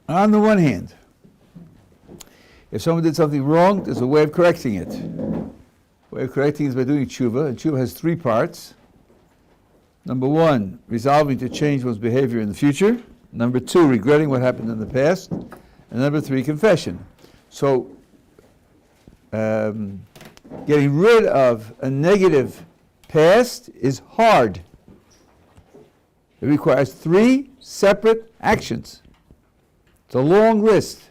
On the one hand, if someone did something wrong, there's a way of correcting it. The way of correcting it is by doing Teshuvah, and Teshuvah has three parts. Number one, resolving to change one's behavior in the future. Number two, regretting what happened in the past. And number three, confession. So, getting rid of a negative past is hard. It requires three separate actions. It's a long list.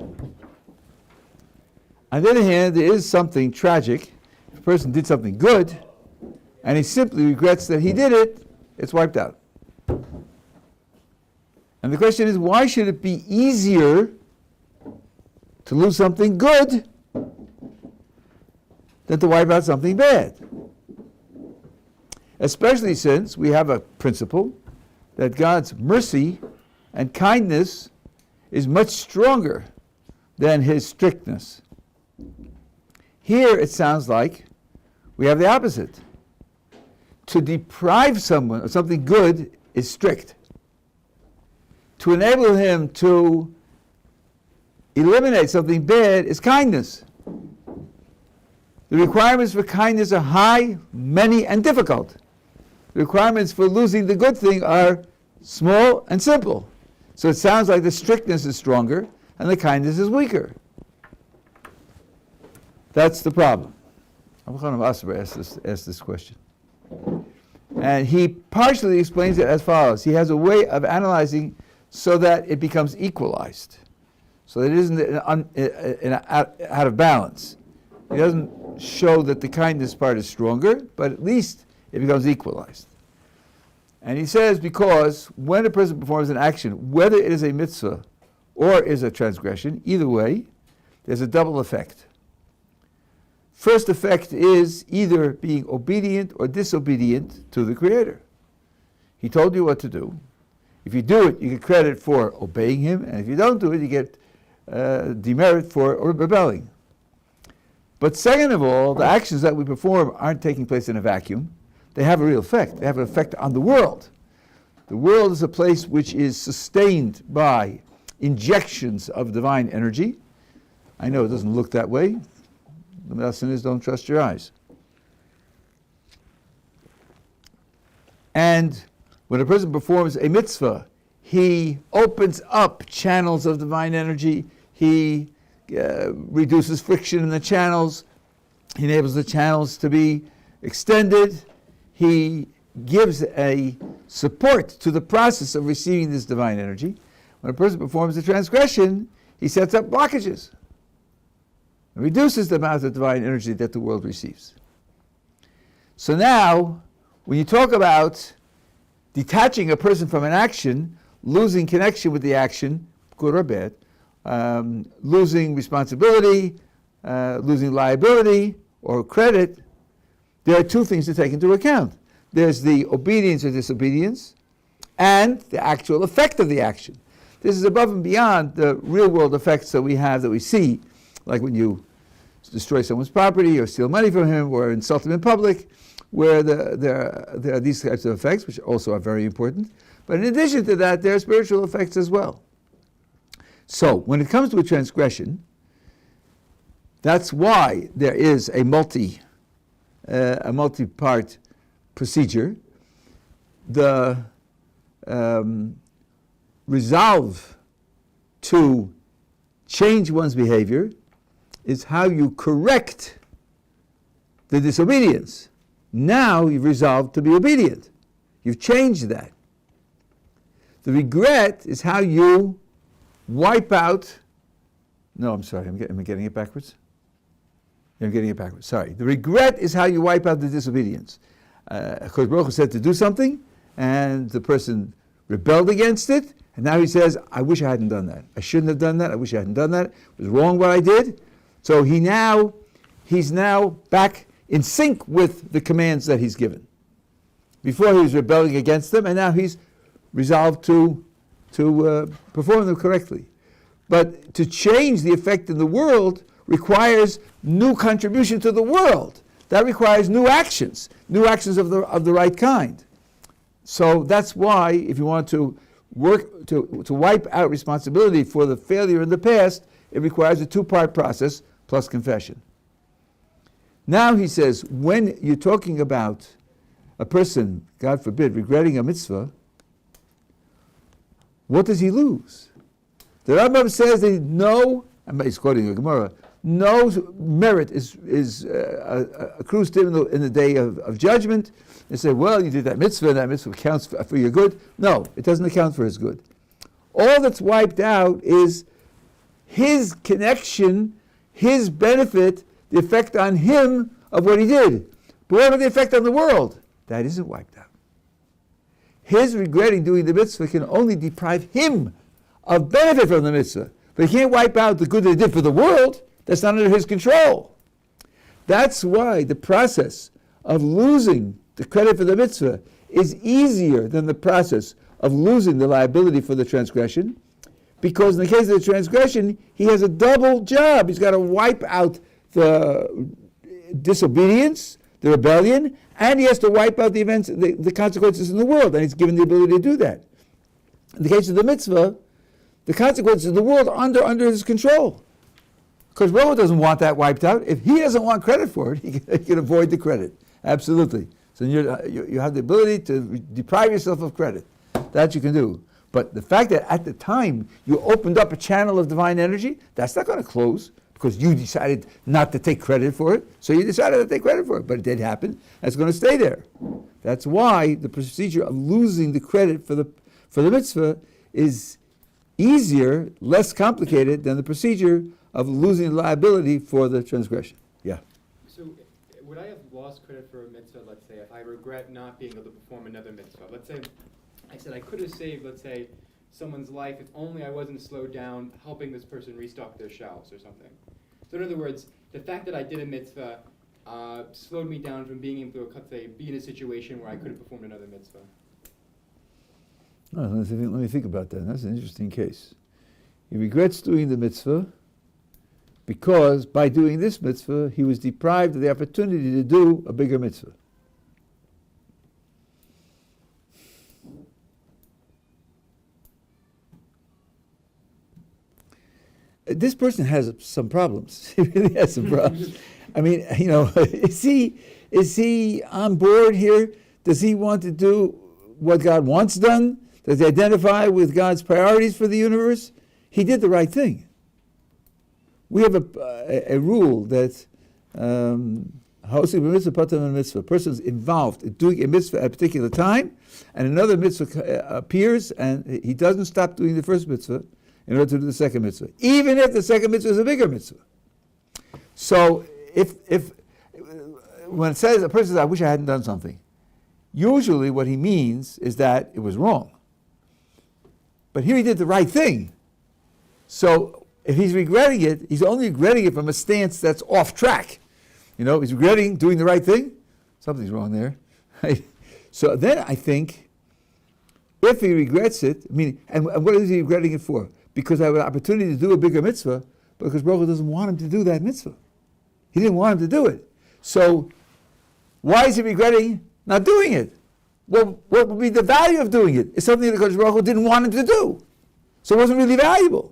On the other hand, there is something tragic. If a person did something good, and he simply regrets that he did it, it's wiped out. And the question is, why should it be easier to lose something good than to wipe out something bad? Especially since we have a principle that God's mercy and kindness is much stronger than his strictness. Here it sounds like we have the opposite. To deprive someone of something good is strict. To enable him to eliminate something bad is kindness. The requirements for kindness are high, many, and difficult. The requirements for losing the good thing are small and simple. So it sounds like the strictness is stronger and the kindness is weaker. That's the problem. Abraham Asber asked this question. And he partially explains it as follows. He has a way of analyzing so that it becomes equalized, so that it isn't out of balance. He doesn't show that the kindness part is stronger, but at least it becomes equalized. And he says, because when a person performs an action, whether it is a mitzvah or is a transgression, either way, there's a double effect. First effect is either being obedient or disobedient to the Creator. He told you what to do. If you do it, you get credit for obeying him, and if you don't do it, you get demerit for rebelling. But second of all, the actions that we perform aren't taking place in a vacuum. They have a real effect. They have an effect on the world. The world is a place which is sustained by injections of divine energy. I know it doesn't look that way. The lesson is, don't trust your eyes. And when a person performs a mitzvah, he opens up channels of divine energy. He reduces friction in the channels. He enables the channels to be extended. He gives a support to the process of receiving this divine energy. When a person performs a transgression, he sets up blockages. It reduces the amount of divine energy that the world receives. So now, when you talk about detaching a person from an action, losing connection with the action, good or bad, losing responsibility, losing liability or credit, there are two things to take into account. There's the obedience or disobedience, and the actual effect of the action. This is above and beyond the real world effects that we have, that we see, like when you destroy someone's property or steal money from him or insult him in public, where there are these types of effects, which also are very important. But in addition to that, there are spiritual effects as well. So when it comes to a transgression, that's why there is a multi-part procedure. The resolve to change one's behavior is how you correct the disobedience. Now you've resolved to be obedient. You've changed that. The regret is how you wipe out. No, I'm sorry, am I getting it backwards? I'm getting it backwards, sorry. The regret is how you wipe out the disobedience. Baruch Hu said to do something, and the person rebelled against it, and now he says, I wish I hadn't done that. I shouldn't have done that. I wish I hadn't done that. It was wrong what I did. So he's now back in sync with the commands that he's given. Before he was rebelling against them, and now he's resolved to perform them correctly. But to change the effect in the world requires new contribution to the world. That requires new actions of the right kind. So that's why, if you want to to wipe out responsibility for the failure in the past, it requires a two-part process plus confession. Now he says, when you're talking about a person, God forbid, regretting a mitzvah, what does he lose? The Rambam says that he's quoting the Gemara, no merit accrues to him in the day of judgment. They say, well, you did that mitzvah, and that mitzvah counts for your good. No, it doesn't account for his good. All that's wiped out is his connection, his benefit, the effect on him of what he did. But what about the effect on the world? That isn't wiped out. His regretting doing the mitzvah can only deprive him of benefit from the mitzvah. But he can't wipe out the good that he did for the world. That's not under his control. That's why the process of losing the credit for the mitzvah is easier than the process of losing the liability for the transgression, because in the case of the transgression, he has a double job. He's got to wipe out the disobedience, the rebellion, and he has to wipe out the events, the consequences in the world, and he's given the ability to do that. In the case of the mitzvah, the consequences of the world are under his control. Because Rosh doesn't want that wiped out. If he doesn't want credit for it, he can avoid the credit. Absolutely. So you have the ability to deprive yourself of credit. That you can do. But the fact that at the time you opened up a channel of divine energy, that's not going to close because you decided not to take credit for it. So you decided to take credit for it, but it did happen. That's going to stay there. That's why the procedure of losing the credit for the mitzvah is easier, less complicated than the procedure of losing the liability for the transgression. Yeah. So would I have lost credit for a mitzvah, let's say, if I regret not being able to perform another mitzvah? Let's say I said I could have saved, let's say, someone's life if only I wasn't slowed down helping this person restock their shelves or something. So in other words, the fact that I did a mitzvah slowed me down from being able to, let's say, be in a situation where I could have performed another mitzvah. Oh, let me think about that. That's an interesting case. He regrets doing the mitzvah because by doing this mitzvah, he was deprived of the opportunity to do a bigger mitzvah. This person has some problems. He really has some problems. I mean, is he on board here? Does he want to do what God wants done? Does he identify with God's priorities for the universe? He did the right thing. We have a rule that a person is involved in doing a mitzvah at a particular time, and another mitzvah appears, and he doesn't stop doing the first mitzvah in order to do the second mitzvah, even if the second mitzvah is a bigger mitzvah. So if when it says a person says, I wish I hadn't done something, usually what he means is that it was wrong. But here he did the right thing. So if he's regretting it, he's only regretting it from a stance that's off track. He's regretting doing the right thing. Something's wrong there. Right? So then I think, if he regrets it, and what is he regretting it for? Because I have an opportunity to do a bigger mitzvah, because Baruch doesn't want him to do that mitzvah. He didn't want him to do it. So why is he regretting not doing it? Well, what would be the value of doing it? It's something that Baruch Hu didn't want him to do. So it wasn't really valuable.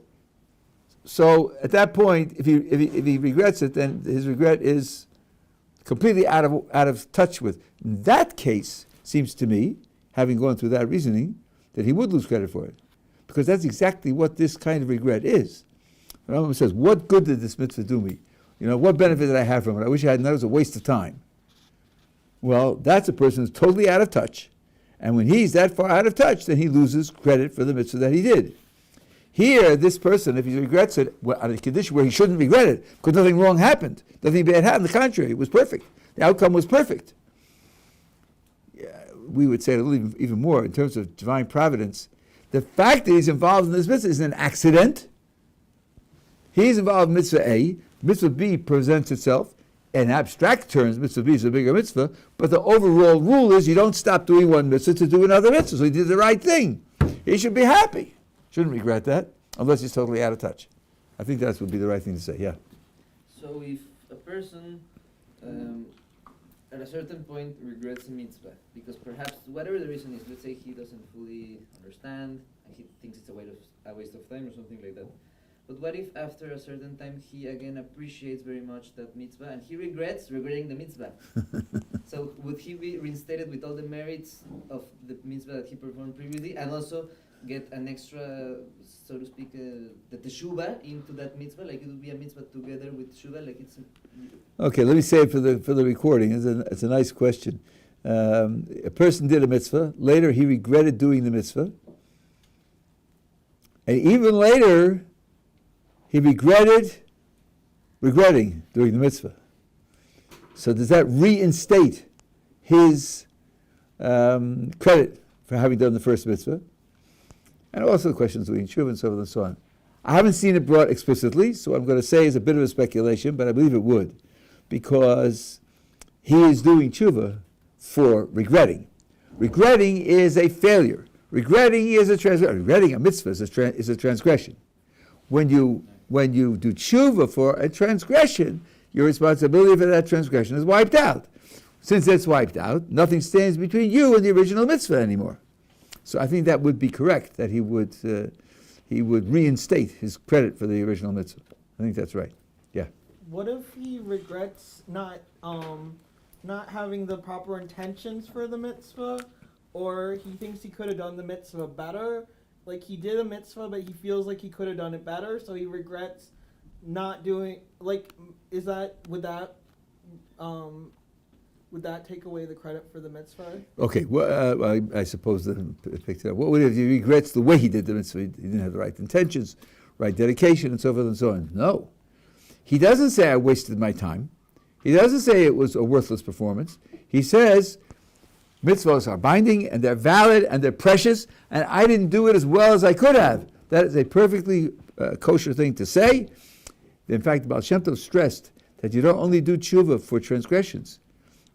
So at that point, if he regrets it, then his regret is completely out of touch with. In that case, seems to me, having gone through that reasoning, that he would lose credit for it. Because that's exactly what this kind of regret is. The Rambam says, what good did this mitzvah do me? What benefit did I have from it? I wish I hadn't done it. It was a waste of time. Well, that's a person who's totally out of touch. And when he's that far out of touch, then he loses credit for the mitzvah that he did. Here, this person, if he regrets it, on a condition where he shouldn't regret it, because nothing wrong happened, nothing bad happened, the contrary, it was perfect. The outcome was perfect. We would say a little even more in terms of divine providence. The fact that he's involved in this mitzvah is an accident. He's involved in mitzvah A. Mitzvah B presents itself. In abstract terms, mitzvah B is a bigger mitzvah, but the overall rule is you don't stop doing one mitzvah to do another mitzvah. So he did the right thing. He should be happy. Shouldn't regret that, unless he's totally out of touch. I think that would be the right thing to say, yeah. So if a person at a certain point regrets a mitzvah because perhaps whatever the reason is, let's say he doesn't fully understand and he thinks it's a waste of time or something like that. But what if after a certain time he again appreciates very much that mitzvah and he regrets regretting the mitzvah? So would he be reinstated with all the merits of the mitzvah that he performed previously and also get an extra, so to speak, the Teshuvah into that mitzvah? Like it would be a mitzvah together with Teshuvah, like it's... Okay, let me say it for the recording. It's a nice question. A person did a mitzvah. Later, he regretted doing the mitzvah. And even later, he regretting doing the mitzvah. So does that reinstate his credit for having done the first mitzvah? And also the questions of Teshuvah and so forth and so on. I haven't seen it brought explicitly, so what I'm going to say is a bit of a speculation, but I believe it would, because he is doing Teshuvah for regretting. Regretting is a failure. Regretting is a transgression. Regretting a mitzvah is a transgression. When you do Teshuvah for a transgression, your responsibility for that transgression is wiped out. Since it's wiped out, nothing stands between you and the original mitzvah anymore. So I think that would be correct, that he would reinstate his credit for the original mitzvah. I think that's right. Yeah. What if he regrets not having the proper intentions for the mitzvah, or he thinks he could have done the mitzvah better? Like he did a mitzvah, but he feels like he could have done it better, so he regrets not doing. Like, would that take away the credit for the mitzvah? Okay, well, I suppose that I picked it up. What would if he regrets the way he did the mitzvah? He didn't have the right intentions, right dedication, and so forth and so on. No. He doesn't say I wasted my time. He doesn't say it was a worthless performance. He says mitzvahs are binding, and they're valid, and they're precious, and I didn't do it as well as I could have. That is a perfectly kosher thing to say. In fact, Baal Shem Tov stressed that you don't only do Teshuvah for transgressions.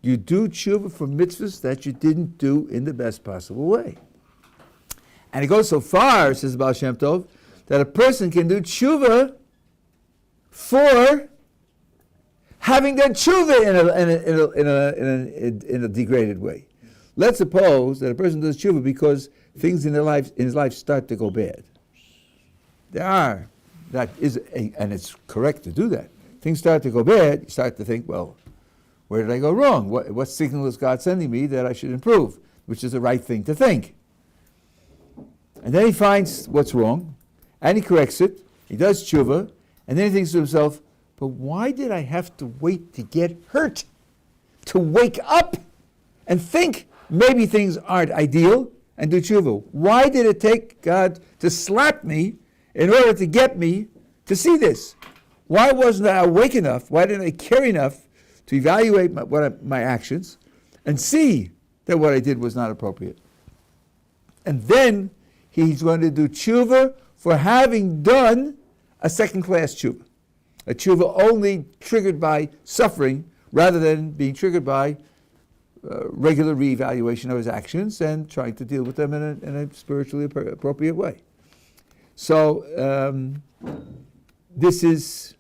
You do Teshuvah for mitzvahs that you didn't do in the best possible way. And it goes so far, says Baal Shem Tov, that a person can do Teshuvah for having done Teshuvah in a degraded way. Let's suppose that a person does Teshuvah because things in his life start to go bad. And it's correct to do that. Things start to go bad, you start to think, well, where did I go wrong? What signal is God sending me that I should improve? Which is the right thing to think. And then he finds what's wrong, and he corrects it. He does Teshuvah, and then he thinks to himself, but why did I have to wait to get hurt? To wake up and think maybe things aren't ideal and do Teshuvah. Why did it take God to slap me in order to get me to see this? Why wasn't I awake enough? Why didn't I care enough to evaluate my actions and see that what I did was not appropriate? And then he's going to do Teshuvah for having done a second-class Teshuvah. A Teshuvah only triggered by suffering rather than being triggered by regular reevaluation of his actions and trying to deal with them in a spiritually appropriate way. So this is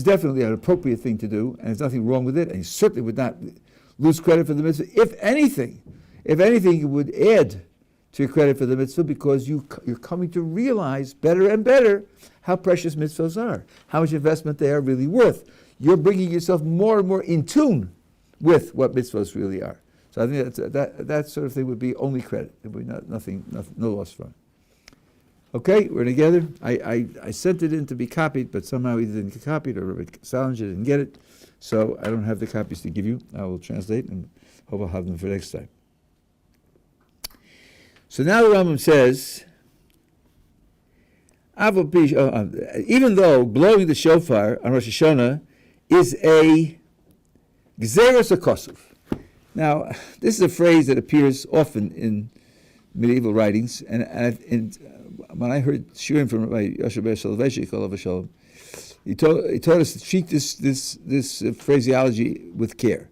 definitely an appropriate thing to do, and there's nothing wrong with it, and he certainly would not lose credit for the mitzvah. If anything, it would add to your credit for the mitzvah, because you're coming to realize better and better how precious mitzvahs are, how much investment they are really worth. You're bringing yourself more and more in tune with what mitzvahs really are. So I think that sort of thing would be only credit. There would be nothing, no loss from it. Okay, we're together. I sent it in to be copied, but somehow he didn't get copied, or Rabbi Salinger didn't get it. So I don't have the copies to give you. I will translate and hope I'll have them for next time. So now the Rambam says, even though blowing the shofar on Rosh Hashana is a gzeros hakosuf. Now, this is a phrase that appears often in medieval writings, and when I heard shiurim from Rabbi Yeshivat Ohr Somayach, he taught us to treat this phraseology with care.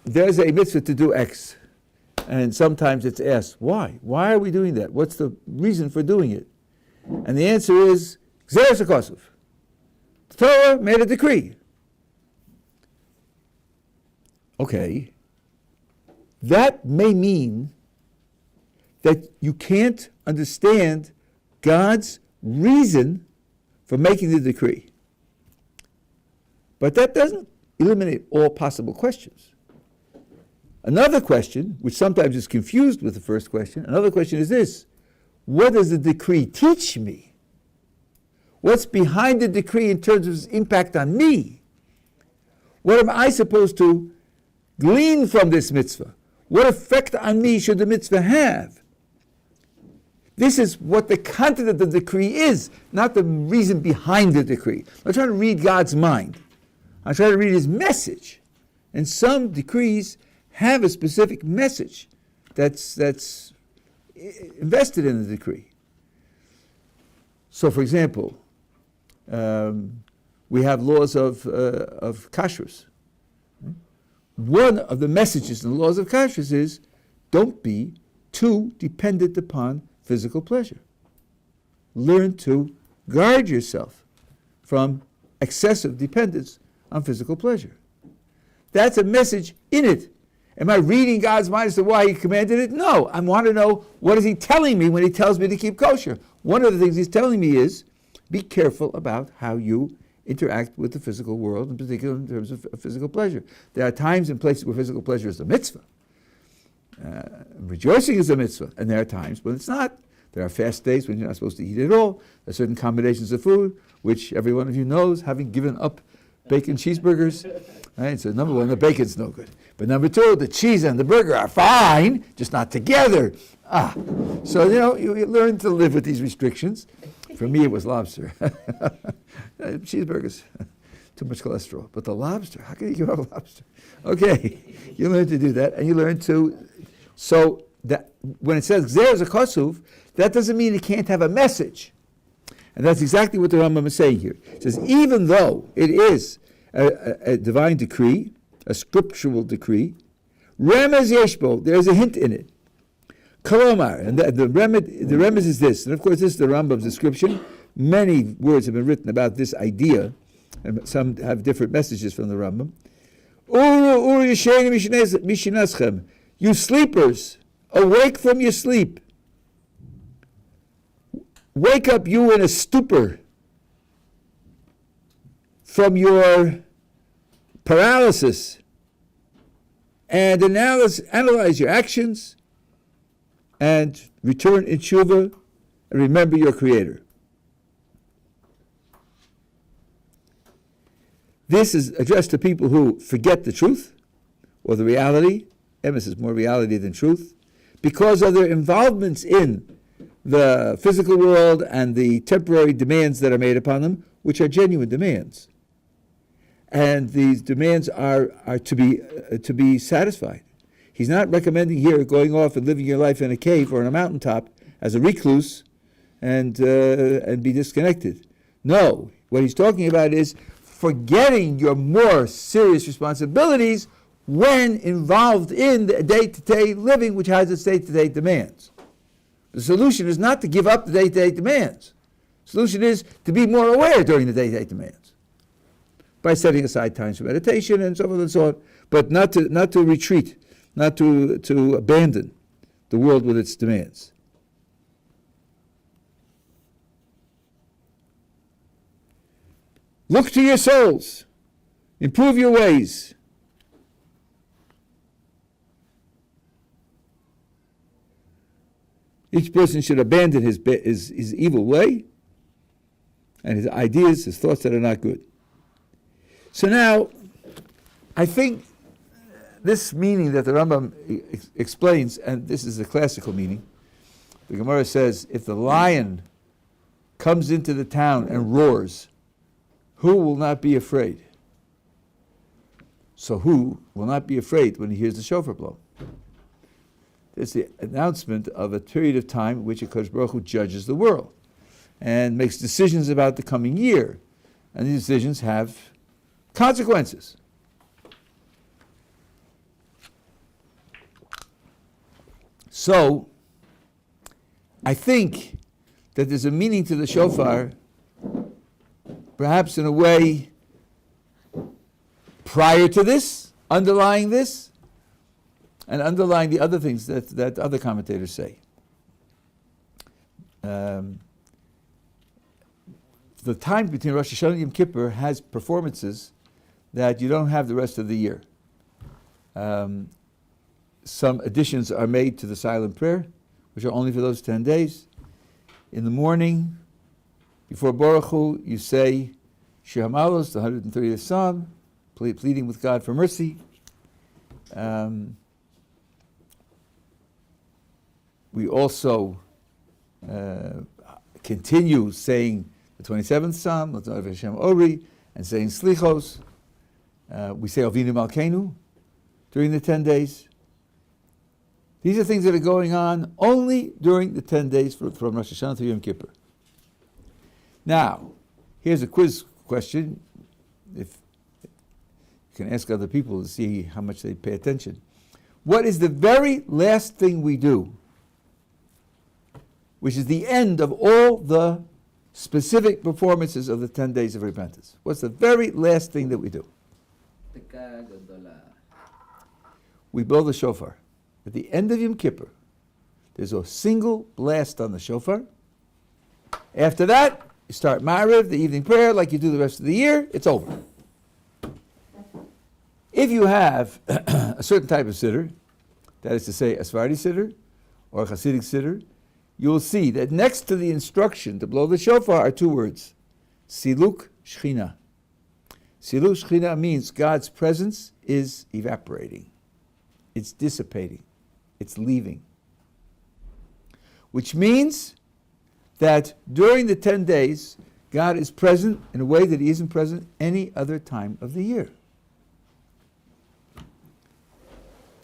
There's a mitzvah to do X, and sometimes it's asked, why? Why are we doing that? What's the reason for doing it? And the answer is, gzeros hakosuf. The Torah made a decree. Okay, that may mean that you can't understand God's reason for making the decree. But that doesn't eliminate all possible questions. Another question, which sometimes is confused with the first question, another question is this: what does the decree teach me? What's behind the decree in terms of its impact on me? What am I supposed to glean from this mitzvah? What effect on me should the mitzvah have? This is what the content of the decree is, not the reason behind the decree. I'm trying to read God's mind. I'm trying to read his message. And some decrees have a specific message that's invested in the decree. So, for example, we have laws of kashrus. One of the messages in the laws of kashrus is don't be too dependent upon physical pleasure. Learn to guard yourself from excessive dependence on physical pleasure. That's a message in it. Am I reading God's mind as to why he commanded it? No. I want to know, what is he telling me when he tells me to keep kosher? One of the things he's telling me is, be careful about how you interact with the physical world, in particular in terms of physical pleasure. There are times and places where physical pleasure is a mitzvah. Rejoicing is a mitzvah, and there are times when it's not. There are fast days when you're not supposed to eat at all. There are certain combinations of food, which every one of you knows, having given up bacon cheeseburgers. Right? So number one, the bacon's no good. But number two, the cheese and the burger are fine, just not together. So you learn to live with these restrictions. For me, it was lobster. Cheeseburgers, too much cholesterol. But the lobster, how can you give up lobster? Okay, you learn to do that, and you learn to. So that when it says there's a kosuv, that doesn't mean it can't have a message. And that's exactly what the Rambam is saying here. It says even though it is a divine decree, a scriptural decree, remez yeshbo, there's a hint in it. Kolomar, and the remez is this, and of course this is the Rambam's description. Many words have been written about this idea, and some have different messages from the Rambam. Uru yesheni mishinaschem, you sleepers, awake from your sleep. Wake up, you in a stupor, from your paralysis, and analyze your actions, and return in Teshuvah, and remember your Creator. This is addressed to people who forget the truth, or the reality. Emes is more reality than truth, because of their involvements in the physical world and the temporary demands that are made upon them, which are genuine demands. And these demands are to be satisfied. He's not recommending here going off and living your life in a cave or on a mountaintop as a recluse and be disconnected. No, what he's talking about is forgetting your more serious responsibilities when involved in the day-to-day living, which has its day-to-day demands. The solution is not to give up the day-to-day demands. The solution is to be more aware during the day-to-day demands by setting aside times for meditation and so on and so on, but not to retreat, not to abandon the world with its demands. Look to your souls. Improve your ways. Each person should abandon his evil way and his ideas, his thoughts that are not good. So now, I think this meaning that the Rambam explains, and this is the classical meaning, the Gemara says, if the lion comes into the town and roars, who will not be afraid? So who will not be afraid when he hears the shofar blow? It's the announcement of a period of time in which HaKadosh Baruch Hu judges the world and makes decisions about the coming year. And these decisions have consequences. So, I think that there's a meaning to the shofar, perhaps in a way prior to this, underlying this and underlying the other things that other commentators say. The time between Rosh Hashanah and Yom Kippur has performances that you don't have the rest of the year. Some additions are made to the silent prayer, which are only for those 10 days. In the morning, before Baruch Hu, you say Shir Hamalos, the 130th Psalm, pleading with God for mercy. We also continue saying the 27th Psalm, L'Tov Hashem Ori, and saying Slichos. We say Avinu Malkeinu during the 10 days. These are things that are going on only during the 10 days from Rosh Hashanah to Yom Kippur. Now, here's a quiz question. If you can ask other people to see how much they pay attention. What is the very last thing we do, which is the end of all the specific performances of the 10 days of repentance? What's the very last thing that we do? We blow the shofar. At the end of Yom Kippur, there's a single blast on the shofar. After that, you start Ma'ariv, the evening prayer, like you do the rest of the year. It's over. If you have a certain type of siddur, that is to say a Sephardi siddur or a Hasidic siddur, you will see that next to the instruction to blow the shofar are two words, Siluk Shechina. Siluk Shechina means God's presence is evaporating. It's dissipating. It's leaving. Which means that during the 10 days, God is present in a way that He isn't present any other time of the year.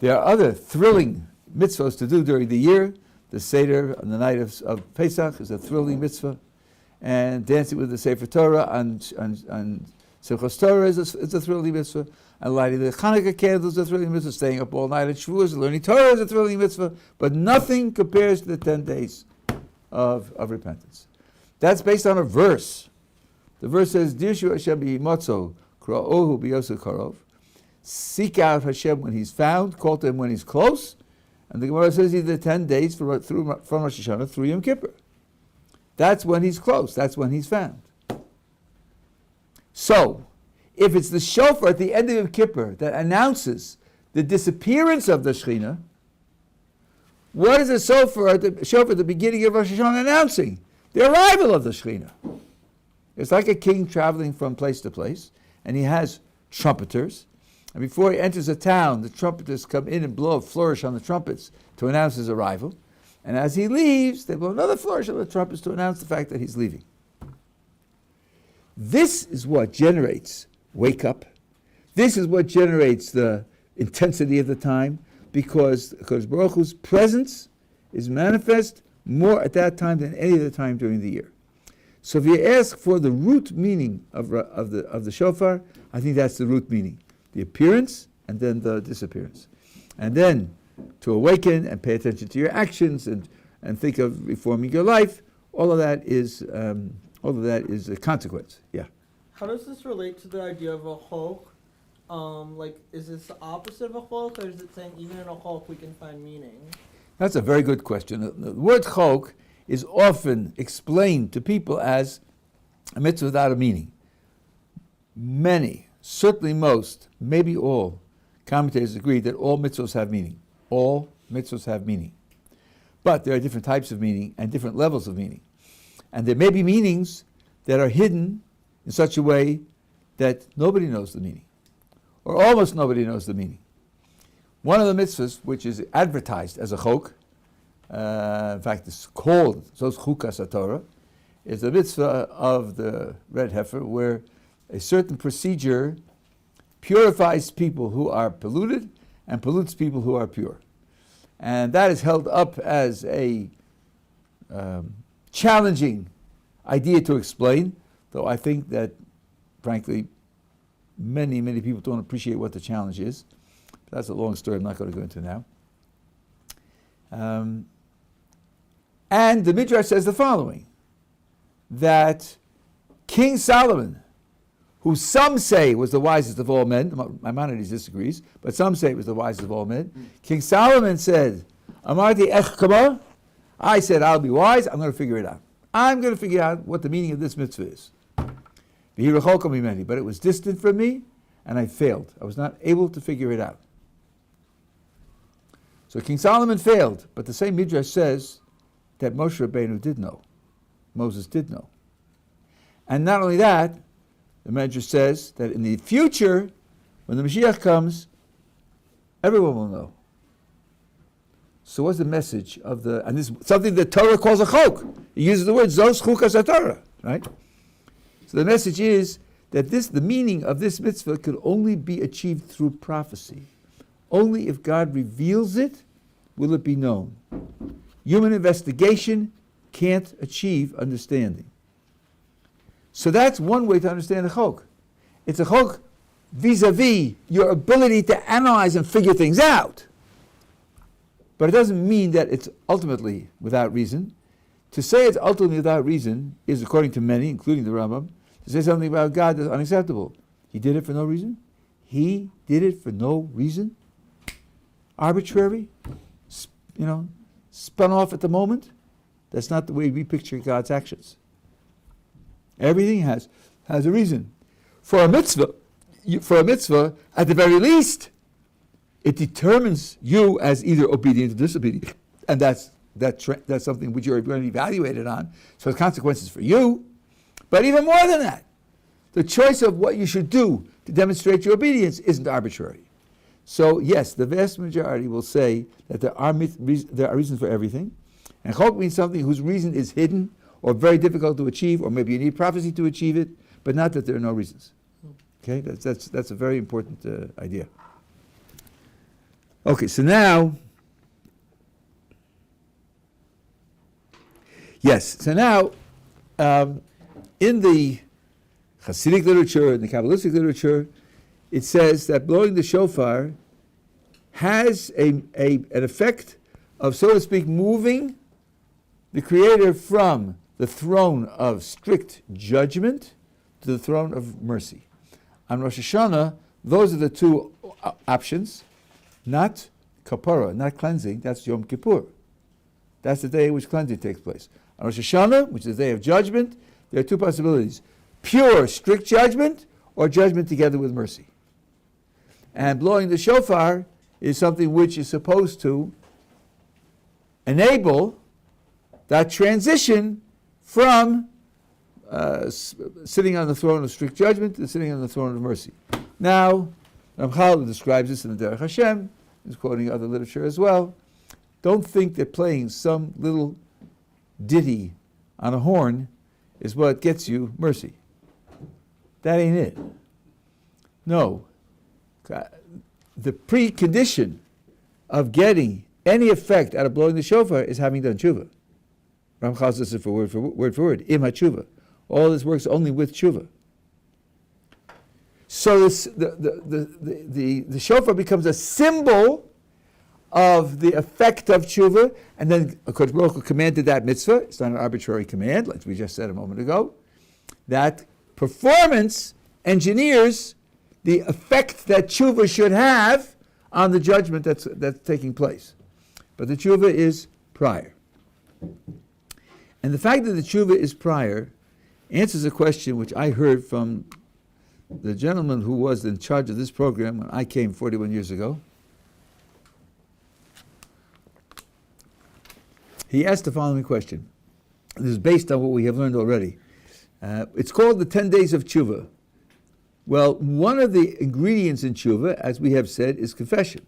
There are other thrilling mitzvahs to do during the year. The Seder on the night of Pesach is a thrilling mitzvah. And dancing with the Sefer Torah on Simchas Torah is a thrilling mitzvah. And lighting the Hanukkah candles is a thrilling mitzvah. Staying up all night at Shavuos, learning Torah is a thrilling mitzvah. But nothing compares to the 10 days of repentance. That's based on a verse. The verse says, Dirshu Hashem b'yimotzo, kra'ohu b'yosu karov. Seek out Hashem when He's found, call to Him when He's close. And the Gemara says either 10 days from Rosh Hashanah through Yom Kippur. That's when He's close. That's when He's found. So, if it's the shofar at the end of Yom Kippur that announces the disappearance of the Shekhinah, what is the shofar at the beginning of Rosh Hashanah announcing? The arrival of the Shekhinah. It's like a king traveling from place to place, and he has trumpeters. And before he enters a town, the trumpeters come in and blow a flourish on the trumpets to announce his arrival. And as he leaves, they blow another flourish on the trumpets to announce the fact that he's leaving. This is what generates wake up. This is what generates the intensity of the time, because Baruch Hu's presence is manifest more at that time than any other time during the year. So if you ask for the root meaning of the shofar, I think that's the root meaning. The appearance and then the disappearance. And then to awaken and pay attention to your actions and think of reforming your life, all of that is a consequence. Yeah. How does this relate to the idea of a chok? Is this the opposite of a chok, or is it saying even in a chok we can find meaning? That's a very good question. The word chok is often explained to people as a mitzvah without a meaning. Many, certainly most, maybe all, commentators agree that all mitzvahs have meaning. All mitzvahs have meaning. But there are different types of meaning and different levels of meaning. And there may be meanings that are hidden in such a way that nobody knows the meaning, or almost nobody knows the meaning. One of the mitzvahs, which is advertised as a chok, in fact it's called Zos Chukas HaTorah, is the mitzvah of the red heifer, where a certain procedure purifies people who are polluted and pollutes people who are pure. And that is held up as a challenging idea to explain, though I think that, frankly, many people don't appreciate what the challenge is. That's a long story I'm not going to go into now. And the Midrash says the following, that King Solomon, who some say was the wisest of all men, Maimonides disagrees, but some say it was the wisest of all men. King Solomon said, Amarti echkama, I said, I'll be wise, I'm going to figure it out. I'm going to figure out what the meaning of this mitzvah is. But it was distant from me, and I failed. I was not able to figure it out. So King Solomon failed, but the same Midrash says that Moshe Rabbeinu did know. Moses did know. And not only that, the Midrash says that in the future, when the Mashiach comes, everyone will know. So what's the message of the, and this is something that Torah calls a chok. It uses the word zos chukas HaTorah, right? So the message is that the meaning of this mitzvah could only be achieved through prophecy. Only if God reveals it will it be known. Human investigation can't achieve understanding. So that's one way to understand a chok. It's a chok vis-a-vis your ability to analyze and figure things out. But it doesn't mean that it's ultimately without reason. To say it's ultimately without reason is, according to many, including the Rambam, to say something about God that's unacceptable. He did it for no reason? He did it for no reason? Arbitrary? Spun off at the moment? That's not the way we picture God's actions. Everything has a reason. For a mitzvah, at the very least, it determines you as either obedient or disobedient. And that's something which you're going to be evaluated on. So it has consequences for you. But even more than that, the choice of what you should do to demonstrate your obedience isn't arbitrary. So yes, the vast majority will say that there are reasons for everything. And chok means something whose reason is hidden or very difficult to achieve, or maybe you need prophecy to achieve it, but not that there are no reasons. Okay, that's a very important idea. Okay, so now, in the Hasidic literature, in the Kabbalistic literature, it says that blowing the shofar has an effect of, so to speak, moving the Creator from the throne of strict judgment to the throne of mercy. On Rosh Hashana, those are the two options, not kapara, not cleansing, that's Yom Kippur. That's the day in which cleansing takes place. On Rosh Hashana, which is the day of judgment, there are two possibilities. Pure, strict judgment, or judgment together with mercy. And blowing the shofar is something which is supposed to enable that transition from sitting on the throne of strict judgment to sitting on the throne of mercy. Now, Ramchal describes this in the Derech Hashem, he's quoting other literature as well. Don't think that playing some little ditty on a horn is what gets you mercy. That ain't it. No. The precondition of getting any effect out of blowing the shofar is having done Teshuvah. Ramchal says it word for word. Im ha-Teshuvah. All this works only with Teshuvah. So the shofar becomes a symbol of the effect of Teshuvah, and then Kodesh Baruch Hu commanded that mitzvah. It's not an arbitrary command, like we just said a moment ago. That performance engineers the effect that Teshuvah should have on the judgment that's taking place. But the Teshuvah is prior. And the fact that the Teshuvah is prior answers a question which I heard from the gentleman who was in charge of this program when I came 41 years ago. He asked the following question. This is based on what we have learned already. It's called the 10 days of Teshuvah. Well, one of the ingredients in Teshuvah, as we have said, is confession.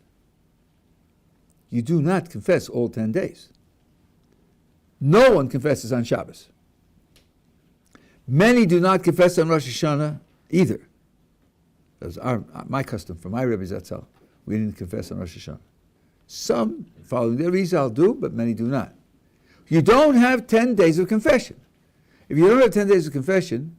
You do not confess all 10 days. No one confesses on Shabbos. Many do not confess on Rosh Hashana either. That was my custom for my Rebbe Zatzal. We didn't confess on Rosh Hashana. Some, following their Rizal, do, but many do not. You don't have 10 days of confession. If you don't have 10 days of confession,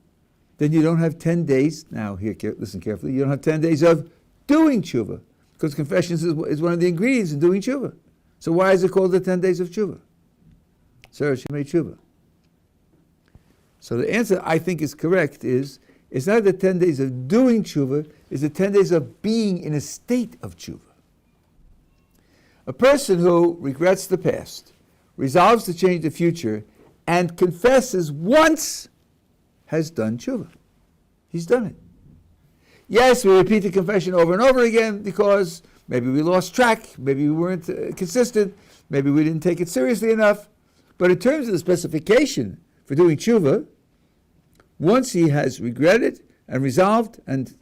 then you don't have 10 days, now here, listen carefully, you don't have 10 days of doing Teshuvah, because confession is one of the ingredients in doing Teshuvah. So why is it called the 10 days of Teshuvah? Sarah, she made Teshuvah. So the answer I think is correct is, It's not the 10 days of doing tshuva, it's the 10 days of being in a state of tshuva. A person who regrets the past, resolves to change the future, and confesses once has done tshuva. He's done it. Yes, we repeat the confession over and over again because maybe we lost track, maybe we weren't consistent, maybe we didn't take it seriously enough. But in terms of the specification for doing tshuva, once he has regretted and resolved and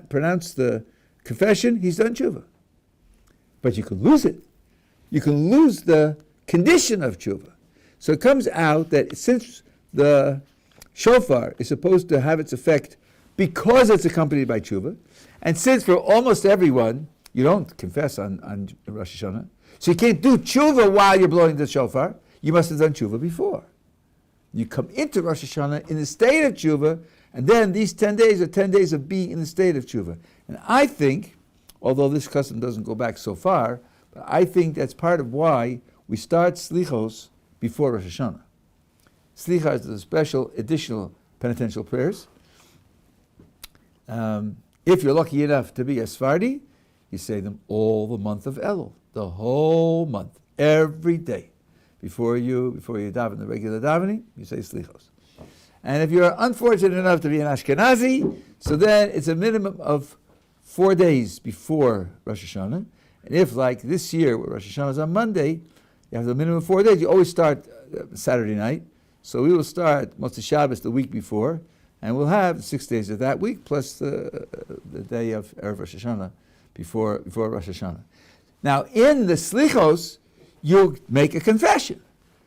pronounced the confession, he's done tshuva. But you can lose it. You can lose the condition of tshuva. So it comes out that since the shofar is supposed to have its effect because it's accompanied by tshuva, and since for almost everyone, you don't confess on Rosh Hashanah, so you can't do tshuva while you're blowing the shofar, you must have done tshuva before. You come into Rosh Hashanah in the state of tshuva, and then these 10 days are 10 days of being in the state of tshuva. And I think, although this custom doesn't go back so far, but I think that's part of why we start Hilchos before Rosh Hashanah. Slicha is the special additional penitential prayers. If you're lucky enough to be a Sephardi, you say them all the month of Elul, the whole month, every day. Before you daven the regular davening, you say Slichos. And if you're unfortunate enough to be an Ashkenazi, so then it's a minimum of 4 days before Rosh Hashanah. And if, like this year, where Rosh Hashanah is on Monday, you have the minimum of 4 days, you always start Saturday night. So we will start Motzei Shabbos the week before, and we'll have 6 days of that week, plus the day of Erev Rosh Hashanah before Rosh Hashanah. Now, in the Slichos, you make a confession.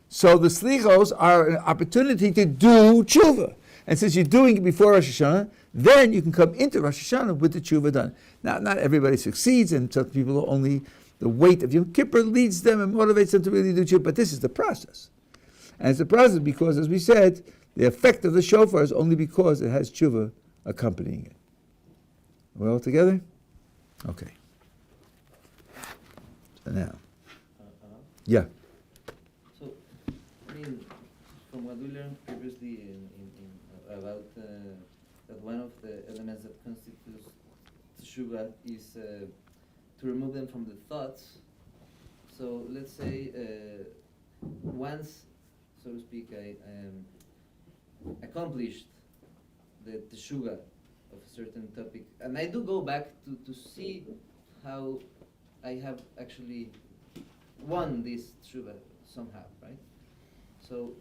So the Slichos are an opportunity to do tshuva. And since you're doing it before Rosh Hashanah, then you can come into Rosh Hashanah with the tshuva done. Now, not everybody succeeds, and some people only the weight of Yom Kippur leads them and motivates them to really do tshuva, but this is the process. And it's a process because, as we said, the effect of the shofar is only because it has tshuva accompanying it. We're all together? Okay. So now. Yeah. So, I mean, from what we learned previously about that one of the elements that constitutes Teshuvah is to remove them from the thoughts. So let's say once, so to speak, I accomplished the Teshuvah of a certain topic, and I do go back to see how I have actually won this Teshuvah somehow, right? So,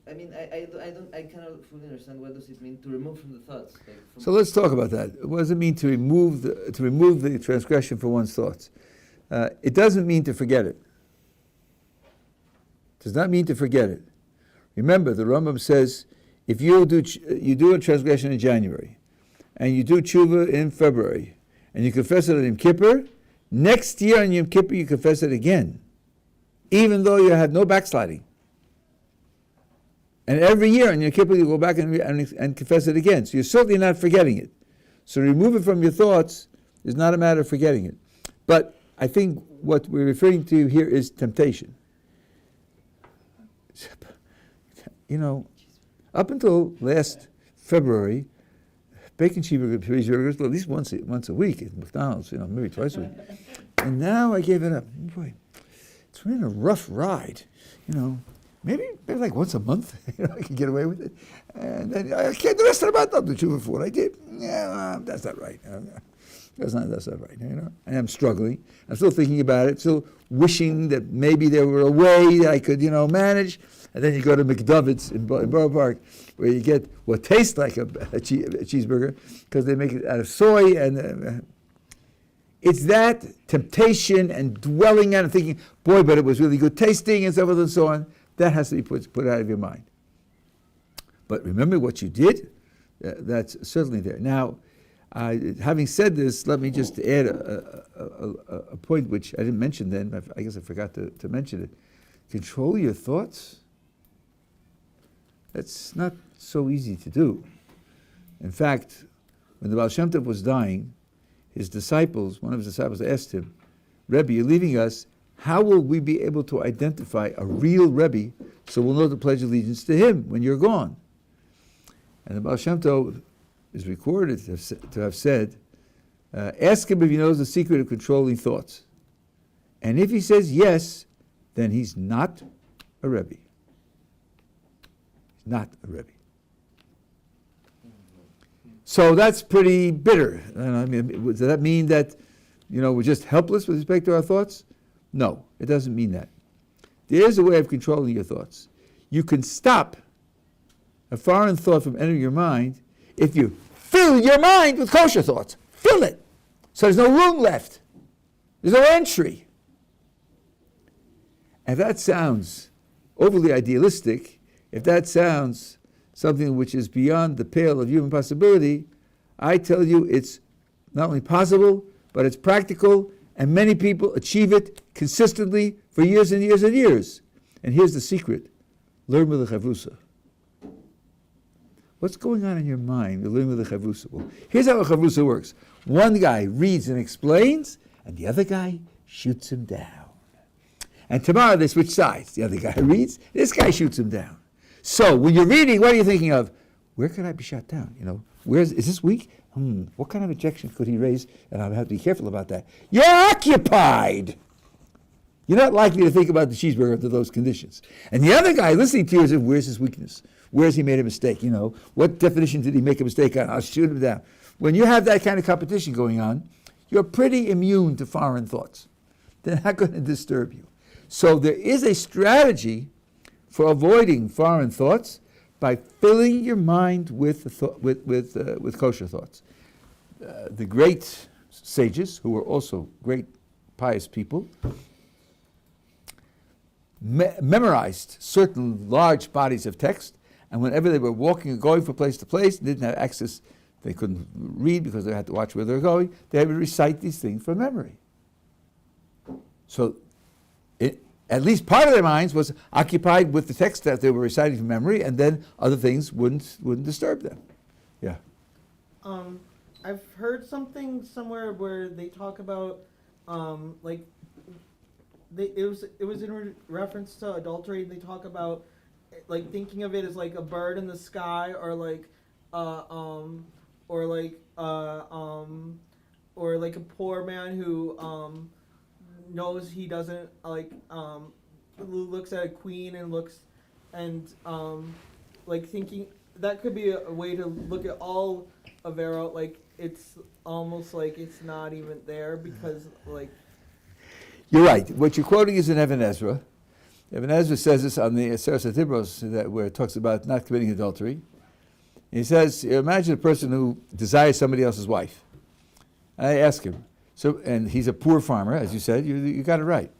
I mean, I cannot fully understand what does it mean to remove from the thoughts. Like So let's talk about that. What does it mean to remove the transgression from one's thoughts? It doesn't mean to forget it. It does not mean to forget it. Remember, the Rambam says, if you do a transgression in January, and you do tshuva in February, and you confess it on Yom Kippur, next year on Yom Kippur you confess it again, even though you had no backsliding. And every year on Yom Kippur you go back and confess it again. So you're certainly not forgetting it. So remove it from your thoughts is not a matter of forgetting it. But I think what we're referring to here is temptation. You know, up until last February, bacon cheeseburgers, well, at least once a week at McDonald's, maybe twice a week. And now I gave it up. Boy, it's been a rough ride, Maybe like once a month, I can get away with it. And then I can't the rest of the month, I'll do tshuva for what I did. Yeah, that's not right. That's not right. I am struggling. I'm still thinking about it, still wishing that maybe there were a way that I could, manage. And then you go to McDovid's in Borough Park, where you get what tastes like a cheeseburger, because they make it out of soy. And it's that temptation and dwelling on it, thinking, boy, but it was really good tasting and so forth and so on. That has to be put out of your mind. But remember what you did? That's certainly there. Now, having said this, let me just add a point which I didn't mention then. I guess I forgot to mention it. Control your thoughts. That's not so easy to do. In fact, when the Baal Shem Tov was dying, one of his disciples asked him, Rebbe, you're leaving us. How will we be able to identify a real Rebbe so we'll know to pledge allegiance to him when you're gone? And the Baal Shem Tov is recorded to have said, ask him if he knows the secret of controlling thoughts. And if he says yes, then he's not a Rebbe. He's not a Rebbe. So that's pretty bitter. I mean, does that mean that, we're just helpless with respect to our thoughts? No, it doesn't mean that. There is a way of controlling your thoughts. You can stop a foreign thought from entering your mind if you fill your mind with kosher thoughts. Fill it. So there's no room left. There's no entry. And that sounds overly idealistic, if that sounds something which is beyond the pale of human possibility, I tell you it's not only possible, but it's practical, and many people achieve it consistently for years and years and years. And here's the secret. Learn with the chavrusa. What's going on in your mind? You learn with the chavrusa. Well, here's how a chavrusa works. One guy reads and explains, and the other guy shoots him down. And tomorrow they switch sides. The other guy reads, this guy shoots him down. So when you're reading, what are you thinking of? Where could I be shot down? Is this weak? What kind of objection could he raise? And I'll have to be careful about that. You're occupied. You're not likely to think about the cheeseburger under those conditions. And the other guy listening to you is, where's his weakness? Where's he made a mistake? What definition did he make a mistake on? I'll shoot him down. When you have that kind of competition going on, you're pretty immune to foreign thoughts. They're not going to disturb you. So there is a strategy for avoiding foreign thoughts by filling your mind with kosher thoughts. The great sages, who were also great pious people, memorized certain large bodies of text, and whenever they were walking or going from place to place, didn't have access, they couldn't read because they had to watch where they were going, they would recite these things from memory. So at least part of their minds was occupied with the text that they were reciting from memory, and then other things wouldn't disturb them. Yeah. I've heard something somewhere where they talk about it was in reference to adultery. They talk about thinking of it as like a bird in the sky, or a poor man who knows he doesn't looks at a queen and looks and thinking that could be a way to look at all Avera, it's almost like it's not even there because You're right. What you're quoting is in Even Ezra. Even Ezra says this on the Seres HaDibros, where it talks about not committing adultery. He says, imagine a person who desires somebody else's wife. And I ask him, and he's a poor farmer, as you said, you got it right.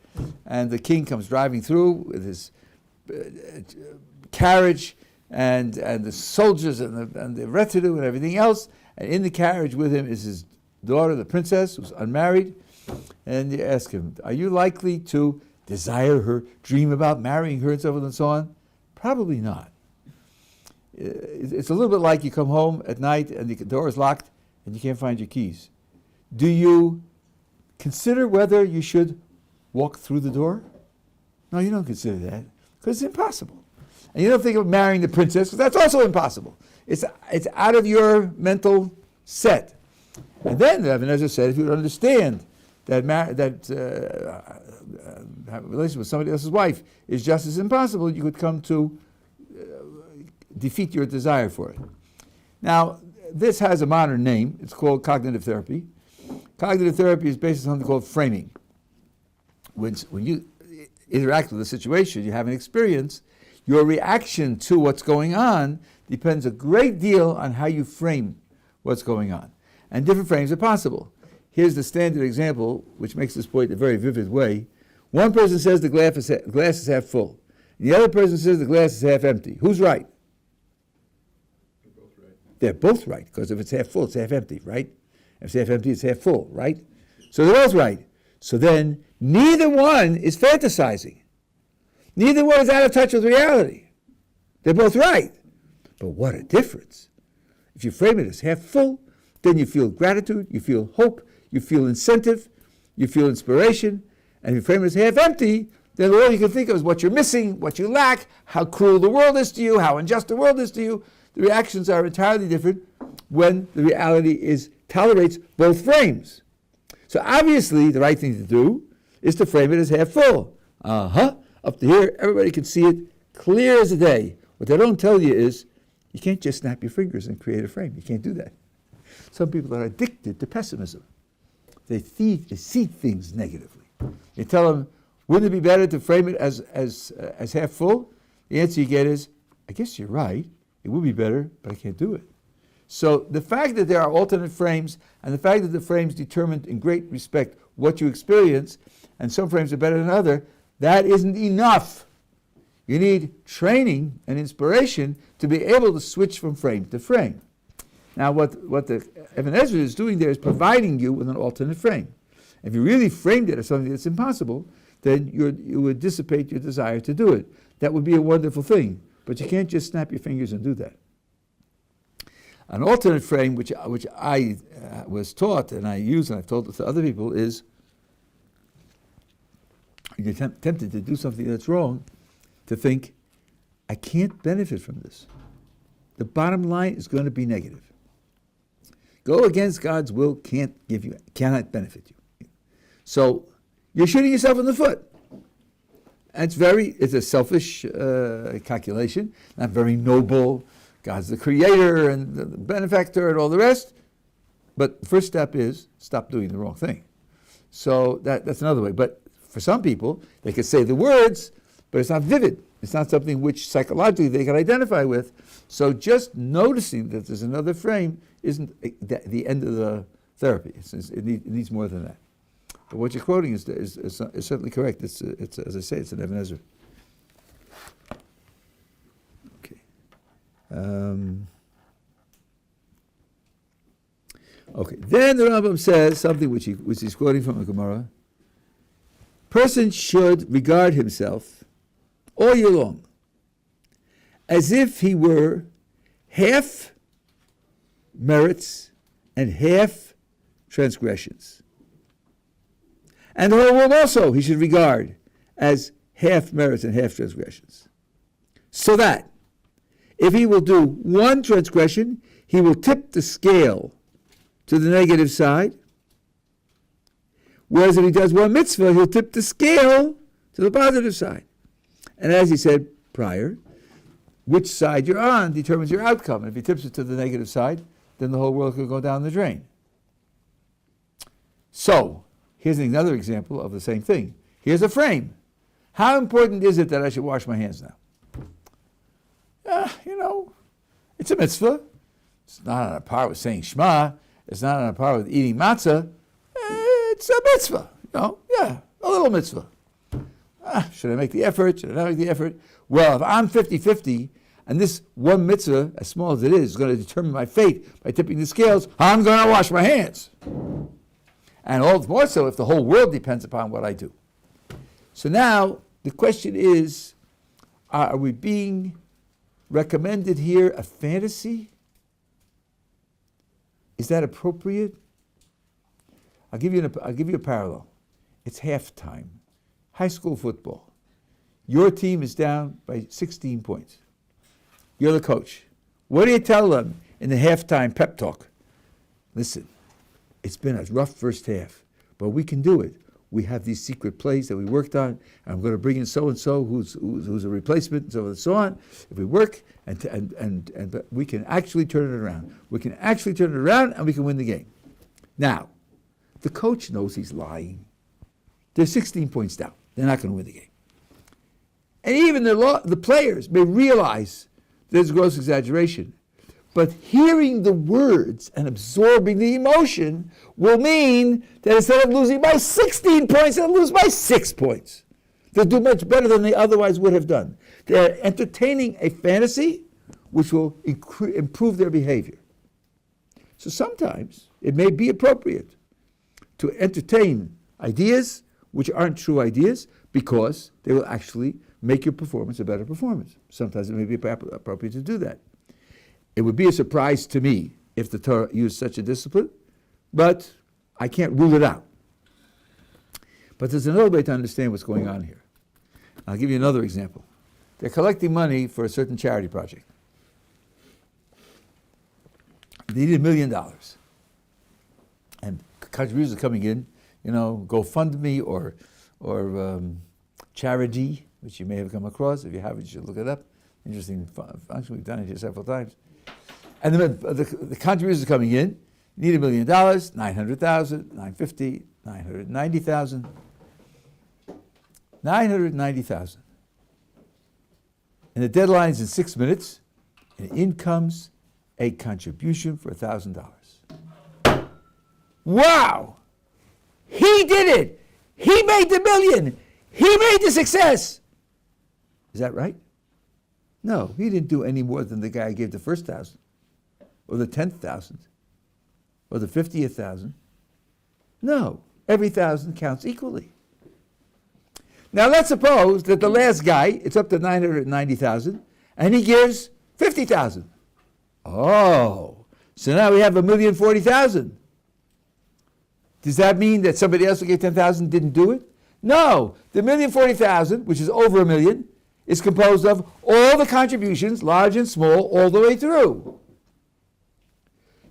And the king comes driving through with his carriage and the soldiers and the retinue and everything else. And in the carriage with him is his daughter, the princess, who's unmarried. And you ask him, are you likely to desire her, dream about marrying her, and so forth and so on? Probably not. It's a little bit like you come home at night and the door is locked and you can't find your keys. Do you consider whether you should walk through the door? No, you don't consider that, because it's impossible. And you don't think of marrying the princess, because that's also impossible. It's out of your mental set. And then, Even Ezra said, if you would understand that have a relationship with somebody else's wife is just as impossible, you could come to defeat your desire for it. Now, this has a modern name. It's called cognitive therapy. Cognitive therapy is based on something called framing. When you interact with a situation, you have an experience, your reaction to what's going on depends a great deal on how you frame what's going on. And different frames are possible. Here's the standard example, which makes this point in a very vivid way. One person says the glass is half full. The other person says the glass is half empty. Who's right? They're both right. They're both right, because if it's half full, it's half empty, right? If it's half empty, it's half full, right? So they're both right. So then, neither one is fantasizing. Neither one is out of touch with reality. They're both right. But what a difference. If you frame it as half full, then you feel gratitude, you feel hope, you feel incentive, you feel inspiration. And if you frame it as half empty, then all you can think of is what you're missing, what you lack, how cruel the world is to you, how unjust the world is to you. The reactions are entirely different when the reality tolerates both frames. So obviously, the right thing to do is to frame it as half full. Up to here, everybody can see it clear as a day. What they don't tell you is, you can't just snap your fingers and create a frame. You can't do that. Some people are addicted to pessimism. They see things negatively. You tell them, wouldn't it be better to frame it as half full? The answer you get is, I guess you're right. It would be better, but I can't do it. So the fact that there are alternate frames, and the fact that the frames determine in great respect what you experience, and some frames are better than other, that isn't enough. You need training and inspiration to be able to switch from frame to frame. Now what the Ibn Ezra is doing there is providing you with an alternate frame. If you really framed it as something that's impossible, then you would dissipate your desire to do it. That would be a wonderful thing, but you can't just snap your fingers and do that. An alternate frame, which I was taught and I use and I've told it to other people, is you're tempted to do something that's wrong, to think, I can't benefit from this. The bottom line is going to be negative. Go against God's will cannot benefit you. So you're shooting yourself in the foot. And it's a selfish calculation, not very noble. God's the creator and the benefactor and all the rest. But the first step is stop doing the wrong thing. So that's another way. But for some people, they could say the words, but it's not vivid. It's not something which psychologically they can identify with. So just noticing that there's another frame isn't the end of the therapy. It needs more than that. But what you're quoting is certainly correct. It's as I say, it's an Ibn Ezra. Okay. Okay. Then the Rambam says something which he's quoting from a Gemara. Person should regard himself all year long as if he were half merits and half transgressions. And the whole world also he should regard as half merits and half transgressions. So that if he will do one transgression, he will tip the scale to the negative side. Whereas if he does one mitzvah, he'll tip the scale to the positive side. And as he said prior, which side you're on determines your outcome. And if he tips it to the negative side, then the whole world could go down the drain. So, here's another example of the same thing. Here's a frame. How important is it that I should wash my hands now? It's a mitzvah. It's not on a par with saying Shema. It's not on a par with eating matzah. It's a mitzvah. A little mitzvah. Should I make the effort? Should I not make the effort? Well, if I'm 50-50, and this one mitzvah, as small as it is going to determine my fate by tipping the scales, I'm going to wash my hands. And all the more so if the whole world depends upon what I do. So now, the question is, are we being recommended here a fantasy? Is that appropriate? I'll give you a parallel. It's halftime. High school football. Your team is down by 16 points. You're the coach. What do you tell them in the halftime pep talk? Listen, it's been a rough first half, but we can do it. We have these secret plays that we worked on, and I'm going to bring in so-and-so who's a replacement, and so on and so on. If we work, but we can actually turn it around. We can actually turn it around, and we can win the game. Now, the coach knows he's lying. They're 16 points down. They're not going to win the game. And even the players may realize there's gross exaggeration. But hearing the words and absorbing the emotion will mean that instead of losing by 16 points, they'll lose by 6 points. They'll do much better than they otherwise would have done. They're entertaining a fantasy which will improve their behavior. So sometimes it may be appropriate to entertain ideas which aren't true ideas because they will actually make your performance a better performance. Sometimes it may be appropriate to do that. It would be a surprise to me if the Torah used such a discipline, but I can't rule it out. But there's another way to understand what's going on here. I'll give you another example. They're collecting money for a certain charity project. They need $1 million. And contributions are coming in, GoFundMe or charity, which you may have come across. If you haven't, you should look it up. Interesting function. We've done it here several times. And the contributions are coming in. You need $1 million, 900,000, 950, 990,000. 990,000. And the deadline is in 6 minutes, and in comes a contribution for $1,000. Wow! He did it! He made the million! He made the success! Is that right? No, he didn't do any more than the guy who gave the first 1,000, or the 10th 1,000, or the 50th 1,000. No, every 1,000 counts equally. Now let's suppose that the last guy, it's up to 990,000, and he gives 50,000. Oh, so now we have 1,040,000. Does that mean that somebody else who gave 10,000 didn't do it? No, the 1,040,000, which is over 1 million, is composed of all the contributions, large and small, all the way through.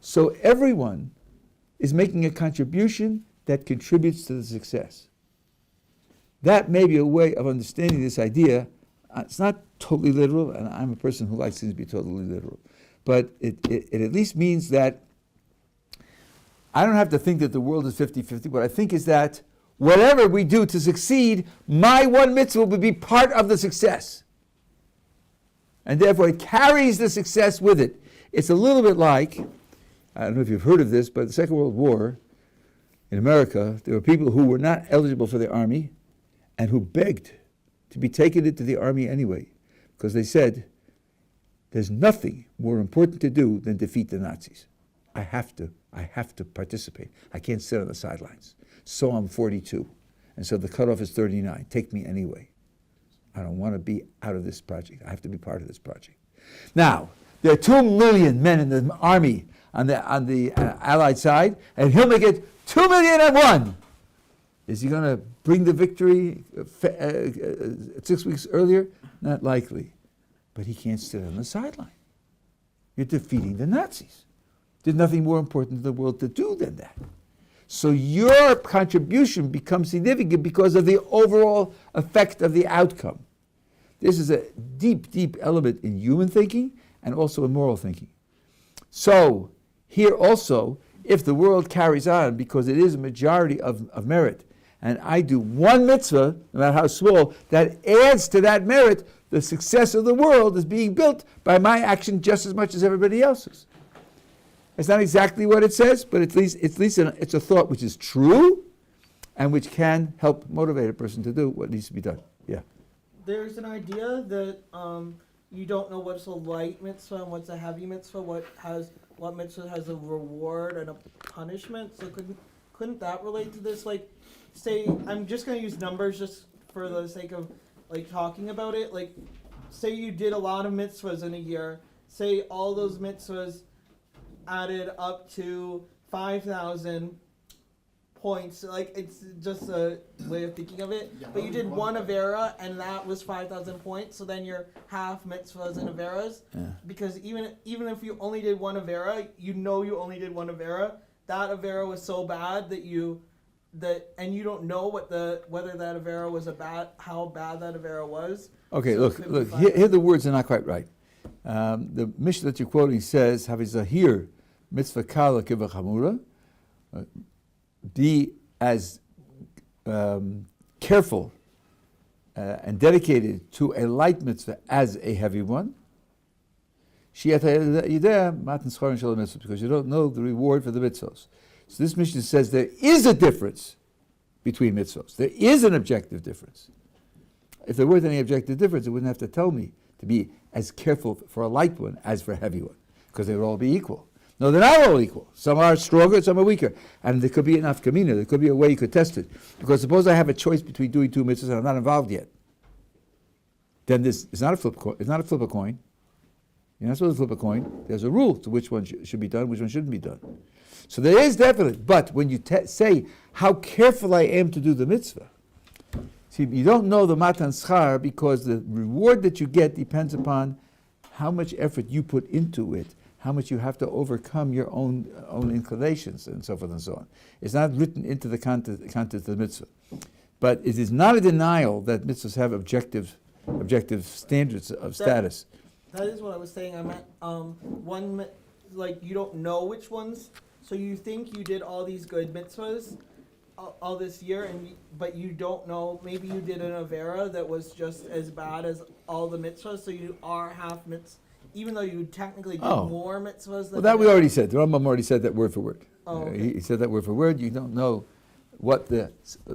So everyone is making a contribution that contributes to the success. That may be a way of understanding this idea. It's not totally literal, and I'm a person who likes things to be totally literal. But it at least means that I don't have to think that the world is 50-50. What I think is that whatever we do to succeed, my one mitzvah will be part of the success. And therefore it carries the success with it. It's a little bit like, I don't know if you've heard of this, but the Second World War in America, there were people who were not eligible for the army and who begged to be taken into the army anyway, because they said, there's nothing more important to do than defeat the Nazis. I have to participate. I can't sit on the sidelines. So I'm 42, and so the cutoff is 39. Take me anyway. I don't want to be out of this project. I have to be part of this project. Now, there are 2 million men in the army on the Allied side, and he'll make it 2,000,001. Is he going to bring the victory 6 weeks earlier? Not likely. But he can't sit on the sideline. You're defeating the Nazis. There's nothing more important in the world to do than that. So your contribution becomes significant because of the overall effect of the outcome. This is a deep, deep element in human thinking and also in moral thinking. So here also, if the world carries on because it is a majority of merit, and I do one mitzvah, no matter how small, that adds to that merit, the success of the world is being built by my action just as much as everybody else's. It's not exactly what it says, but at least it's a thought which is true and which can help motivate a person to do what needs to be done. Yeah. There's an idea that you don't know what's a light mitzvah and what's a heavy mitzvah, what mitzvah has a reward and a punishment. So couldn't that relate to this? Like, say, I'm just going to use numbers just for the sake of like talking about it. Like, say you did a lot of mitzvahs in a year. Say all those mitzvahs added up to 5,000 points. Like, it's just a way of thinking of it. But you did one Avera, and that was 5,000 points. So then you're half mitzvahs and Averas. Yeah. Because even if you only did one Avera, you only did one Avera. That Avera was so bad and you don't know whether that Avera was how bad that Avera was. Okay, so look. Here the words are not quite right. The Mishnah that you're quoting says, "Havizahir mitzvah kala kivachamura." Be as careful and dedicated to a light mitzvah as a heavy one. Because you don't know the reward for the mitzvahs. So this Mishnah says there is a difference between mitzvahs. There is an objective difference. If there weren't any objective difference, it wouldn't have to tell me to be as careful for a light one as for a heavy one, because they would all be equal. No, they're not all equal. Some are stronger, some are weaker. And there could be an afkamina. There could be a way you could test it. Because suppose I have a choice between doing 2 mitzvahs and I'm not involved yet. Then this is not a flip coin. It's not a flip a coin. You're not supposed to flip a coin. There's a rule to which one should be done, which one shouldn't be done. So there is definitely. But when you say how careful I am to do the mitzvah, See, you don't know the matan schar because the reward that you get depends upon how much effort you put into it, how much you have to overcome your own inclinations, and so forth and so on. It's not written into the content of the mitzvah. But it is not a denial that mitzvahs have objective standards of status. That is what I was saying. I meant like you don't know which ones, so you think you did all these good mitzvahs all this year, but you don't know. Maybe you did an avera that was just as bad as all the mitzvahs, so you are half mitzvah, even though you technically did more mitzvahs. Well, that we already said. The Rambam already said that word for word. Oh, okay. He said that word for word. You don't know what the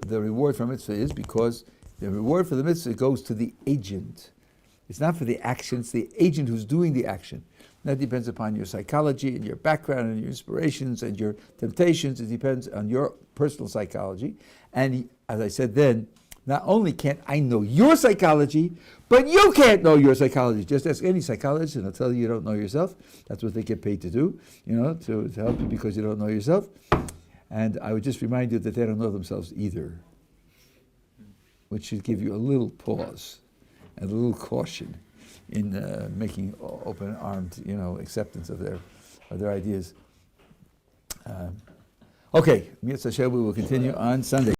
reward for mitzvah is because the reward for the mitzvah goes to the agent. It's not for the action. It's the agent who's doing the action. That depends upon your psychology and your background and your inspirations and your temptations. It depends on your personal psychology. And as I said then, not only can't I know your psychology, but you can't know your psychology. Just ask any psychologist and they'll tell you don't know yourself. That's what they get paid to do, to help you because you don't know yourself. And I would just remind you that they don't know themselves either, which should give you a little pause and a little caution in making open-armed, acceptance of their ideas. Okay, Mitzvah we will continue on Sunday.